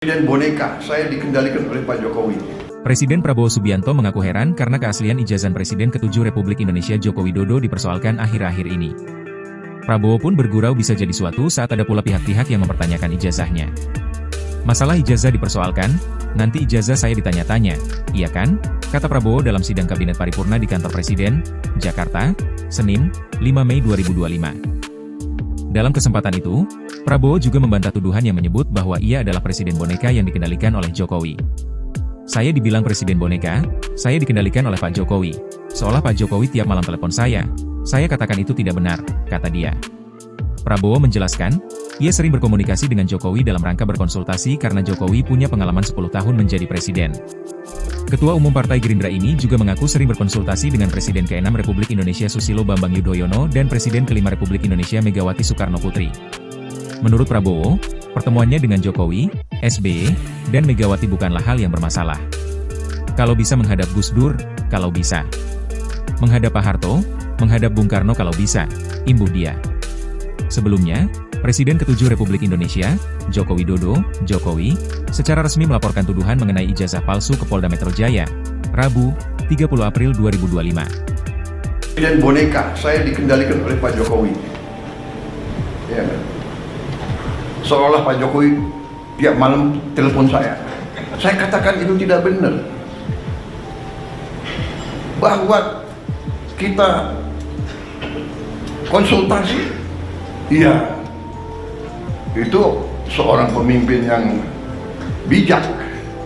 Presiden boneka, saya dikendalikan oleh Pak Jokowi. Presiden Prabowo Subianto mengaku heran karena keaslian ijazah Presiden ke-7 Republik Indonesia Joko Widodo dipersoalkan akhir-akhir ini. Prabowo pun bergurau bisa jadi suatu saat ada pula pihak-pihak yang mempertanyakan ijazahnya. Masalah ijazah dipersoalkan, nanti ijazah saya ditanya-tanya, iya kan? Kata Prabowo dalam sidang Kabinet Paripurna di kantor Presiden, Jakarta, Senin, 5 Mei 2025. Dalam kesempatan itu, Prabowo juga membantah tuduhan yang menyebut bahwa ia adalah presiden boneka yang dikendalikan oleh Jokowi. Saya dibilang presiden boneka, saya dikendalikan oleh Pak Jokowi. Seolah Pak Jokowi tiap malam telepon saya katakan itu tidak benar, kata dia. Prabowo menjelaskan, ia sering berkomunikasi dengan Jokowi dalam rangka berkonsultasi karena Jokowi punya pengalaman 10 tahun menjadi presiden. Ketua Umum Partai Gerindra ini juga mengaku sering berkonsultasi dengan Presiden ke-6 Republik Indonesia Susilo Bambang Yudhoyono dan Presiden ke-5 Republik Indonesia Megawati Soekarnoputri. Menurut Prabowo, pertemuannya dengan Jokowi, SBY, dan Megawati bukanlah hal yang bermasalah. Kalau bisa menghadap Gus Dur, kalau bisa menghadap Pak Harto, menghadap Bung Karno kalau bisa, imbuh dia. Sebelumnya, Presiden ke-7 Republik Indonesia, Joko Widodo, Jokowi, secara resmi melaporkan tuduhan mengenai ijazah palsu ke Polda Metro Jaya, Rabu, 30 April 2025. Presiden boneka, saya dikendalikan oleh Pak Jokowi. Ya, seolah Pak Jokowi tiap malam telepon saya. Saya katakan itu tidak benar. Bahwa kita konsultasi, iya, itu seorang pemimpin yang bijak.